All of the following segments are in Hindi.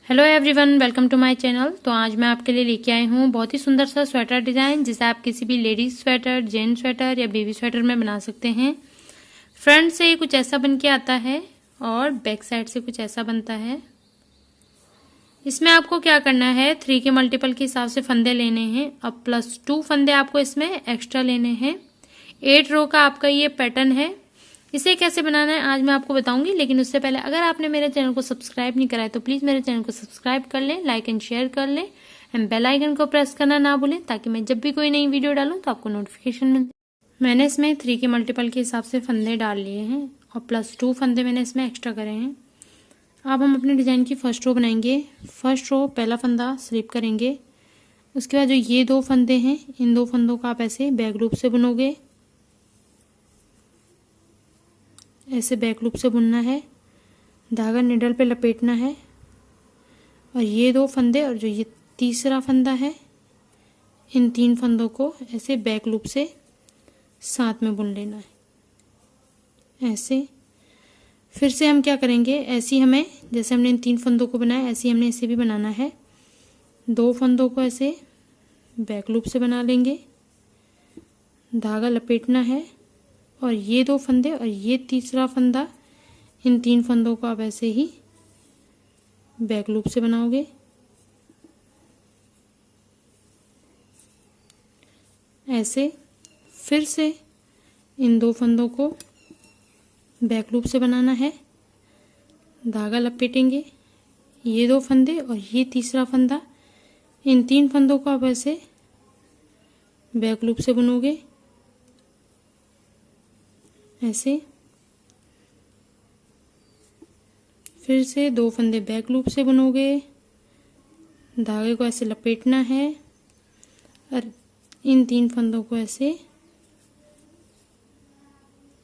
Hello everyone, welcome to my channel. तो आज मैं आपके लिए लेके आई हूँ बहुत ही सुंदर सा स्वेटर डिज़ाइन, जिसे आप किसी भी लेडीज स्वेटर, जेंट्स स्वेटर या बेबी स्वेटर में बना सकते हैं। फ्रंट से कुछ ऐसा बन के आता है और बैक साइड से कुछ ऐसा बनता है। इसमें आपको क्या करना है, 3 के मल्टीपल के हिसाब से फंदे लेने हैं। अब +2 फंदे आपको इसमें एक्स्ट्रा लेने हैं। 8 रो का आपका ये पैटर्न है। इसे कैसे बनाना है आज मैं आपको बताऊंगी, लेकिन उससे पहले अगर आपने मेरे चैनल को सब्सक्राइब नहीं करा है तो प्लीज़ मेरे चैनल को सब्सक्राइब कर लें, लाइक एंड शेयर कर लें एंड बेल आइकन को प्रेस करना ना भूलें, ताकि मैं जब भी कोई नई वीडियो डालूं तो आपको नोटिफिकेशन मिले। मैंने इसमें 3 के मल्टीपल के हिसाब से फंदे डाल लिए हैं और +2 फंदे मैंने इसमें एक्स्ट्रा करे हैं। अब हम अपने डिज़ाइन की फर्स्ट रो बनाएंगे। फर्स्ट रो पहला फंदा स्लिप करेंगे। उसके बाद जो ये 2 फंदे हैं, इन 2 फंदों का आप ऐसे बैक लूप से बुनोगे। ऐसे बैक लूप से बुनना है, धागा निडल पे लपेटना है और ये 2 फंदे और जो ये तीसरा फंदा है, इन 3 फंदों को ऐसे बैक लूप से साथ में बुन लेना है। ऐसे फिर से हम क्या करेंगे, ऐसी हमें जैसे हमने इन 3 फंदों को बनाया ऐसे हमने इसे भी बनाना है। 2 फंदों को ऐसे बैक लूप से बना लेंगे, धागा लपेटना है और ये 2 फंदे और ये तीसरा फंदा, इन 3 फंदों को आप ऐसे ही बैक लूप से बनाओगे। ऐसे फिर से इन 2 फंदों को बैक लूप से बनाना है, धागा लपेटेंगे, ये 2 फंदे और ये तीसरा फंदा, इन 3 फंदों को आप ऐसे बैक लूप से बुनोगे। ऐसे फिर से 2 फंदे बैक लूप से बुनोगे, धागे को ऐसे लपेटना है और इन 3 फंदों को ऐसे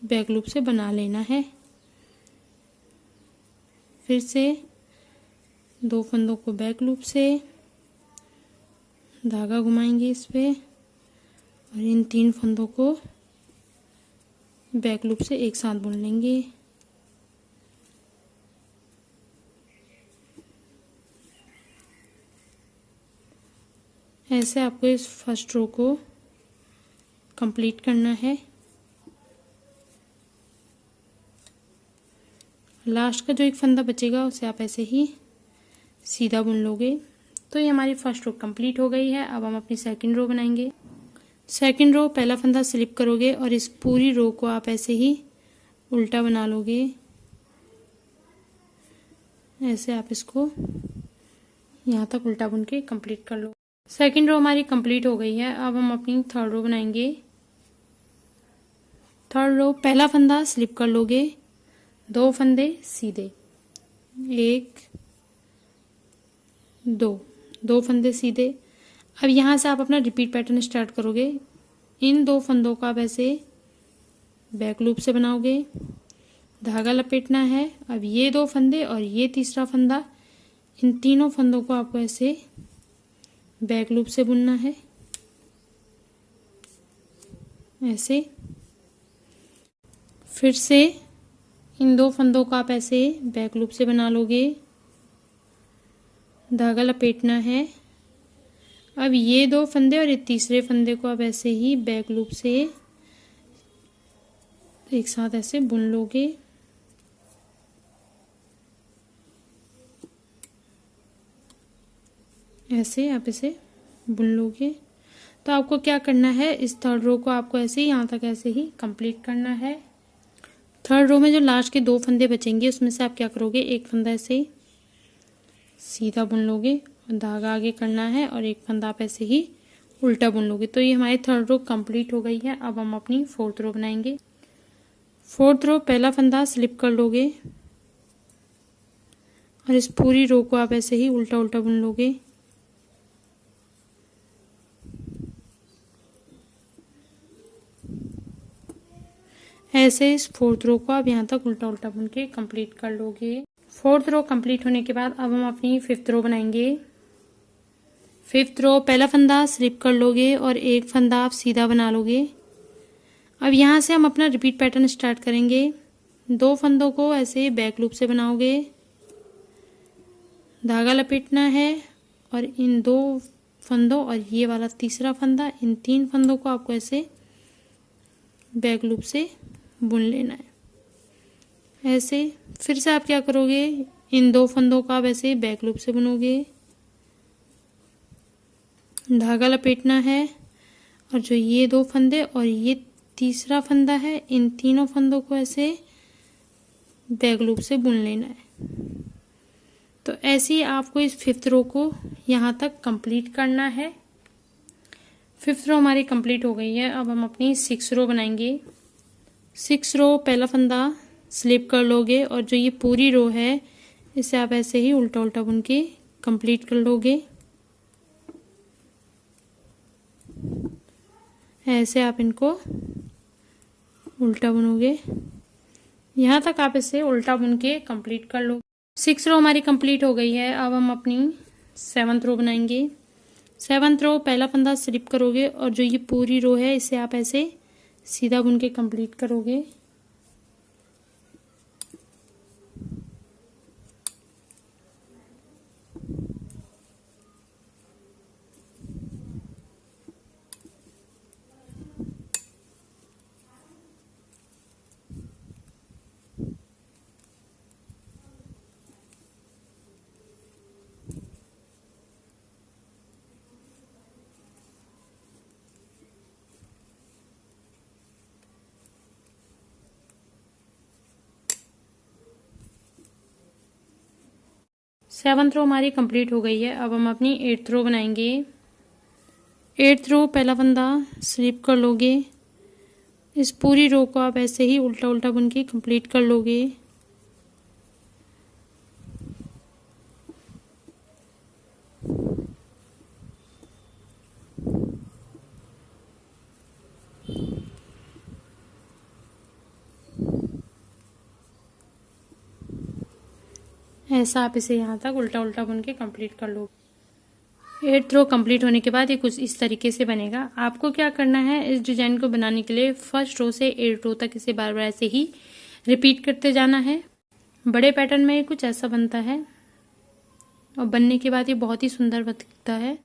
बैक लूप से बना लेना है। फिर से 2 फंदों को बैक लूप से, धागा घुमाएंगे इस पे और इन 3 फंदों को बैक लूप से एक साथ बुन लेंगे। ऐसे आपको इस फर्स्ट रो को कंप्लीट करना है। लास्ट का जो एक फंदा बचेगा उसे आप ऐसे ही सीधा बुन लोगे। तो ये हमारी फर्स्ट रो कंप्लीट हो गई है। अब हम अपनी सेकंड रो बनाएंगे। सेकंड रो पहला फंदा स्लिप करोगे और इस पूरी रो को आप ऐसे ही उल्टा बना लोगे। ऐसे आप इसको यहाँ तक उल्टा बुन के कंप्लीट कर लो। सेकंड रो हमारी कंप्लीट हो गई है। अब हम अपनी थर्ड रो बनाएंगे। थर्ड रो पहला फंदा स्लिप कर लोगे, 2 फंदे सीधे, 1 2 फंदे सीधे। अब यहाँ से आप अपना रिपीट पैटर्न स्टार्ट करोगे। इन 2 फंदों को आप ऐसे बैक लूप से बनाओगे, धागा लपेटना है। अब ये 2 फंदे और ये तीसरा फंदा, इन तीनों फंदों को आपको ऐसे बैक लूप से बुनना है। ऐसे फिर से इन 2 फंदों को आप ऐसे बैक लूप से बना लोगे, धागा लपेटना है। अब ये 2 फंदे और ये तीसरे फंदे को आप ऐसे ही बैक लूप से एक साथ ऐसे बुन लोगे। ऐसे आप इसे बुन लोगे। तो आपको क्या करना है, इस थर्ड रो को आपको ऐसे ही यहाँ तक ऐसे ही कंप्लीट करना है। थर्ड रो में जो लास्ट के 2 फंदे बचेंगे उसमें से आप क्या करोगे, एक फंदा ऐसे सीधा बुन लोगे और धागा आगे करना है और एक फंदा आप ऐसे ही उल्टा बुन लोगे। तो ये हमारी थर्ड रो कंप्लीट हो गई है। अब हम अपनी फोर्थ रो बनाएंगे। फोर्थ रो पहला फंदा स्लिप कर लोगे और इस पूरी रो को आप ऐसे ही उल्टा उल्टा बुन लोगे। ऐसे इस फोर्थ रो को आप यहाँ तक उल्टा उल्टा बुन के कंप्लीट कर लोगे। फोर्थ रो कंप्लीट होने के बाद अब हम अपनी फिफ्थ रो बनाएंगे। फिफ्थ रो पहला फंदा स्लिप कर लोगे और एक फंदा आप सीधा बना लोगे। अब यहाँ से हम अपना रिपीट पैटर्न स्टार्ट करेंगे। 2 फंदों को ऐसे बैक लूप से बनाओगे, धागा लपेटना है और इन 2 फंदों और ये वाला तीसरा फंदा, इन 3 फंदों को आपको ऐसे बैक लूप से बुन लेना है। ऐसे फिर से आप क्या करोगे, इन 2 फंदों का आप ऐसे बैक लूप से बुनोगे, धागा लपेटना है और जो ये 2 फंदे और ये तीसरा फंदा है, इन तीनों फंदों को ऐसे बैक लूप से बुन लेना है। तो ऐसे ही आपको इस 5th रो को यहाँ तक कंप्लीट करना है। 5th रो हमारी कंप्लीट हो गई है। अब हम अपनी 6th रो बनाएंगे। 6 रो पहला फंदा स्लिप कर लोगे और जो ये पूरी रो है इसे आप ऐसे ही उल्टा उल्टा बुन के कंप्लीट कर लोगे। ऐसे आप इनको उल्टा बुनोगे, यहाँ तक आप इसे उल्टा बुन के कंप्लीट कर लो। 6 रो हमारी कंप्लीट हो गई है। अब हम अपनी 7th रो बनाएंगे। 7th रो पहला फंदा स्लिप करोगे और जो ये पूरी रो है इसे आप ऐसे सीधा बुन के कंप्लीट करोगे। सेवंथ रो हमारी कंप्लीट हो गई है। अब हम अपनी 8th रो बनाएंगे। 8th रो पहला फंदा स्लिप कर लोगे, इस पूरी रो को आप ऐसे ही उल्टा उल्टा बुन के कंप्लीट कर लोगे। ऐसा आप इसे यहाँ तक उल्टा उल्टा बुन के कंप्लीट कर लो। 8th रो कंप्लीट होने के बाद ये कुछ इस तरीके से बनेगा। आपको क्या करना है, इस डिजाइन को बनाने के लिए 1st रो से 8th रो तक इसे बार बार ऐसे ही रिपीट करते जाना है। बड़े पैटर्न में कुछ ऐसा बनता है और बनने के बाद ये बहुत ही सुंदर दिखता है।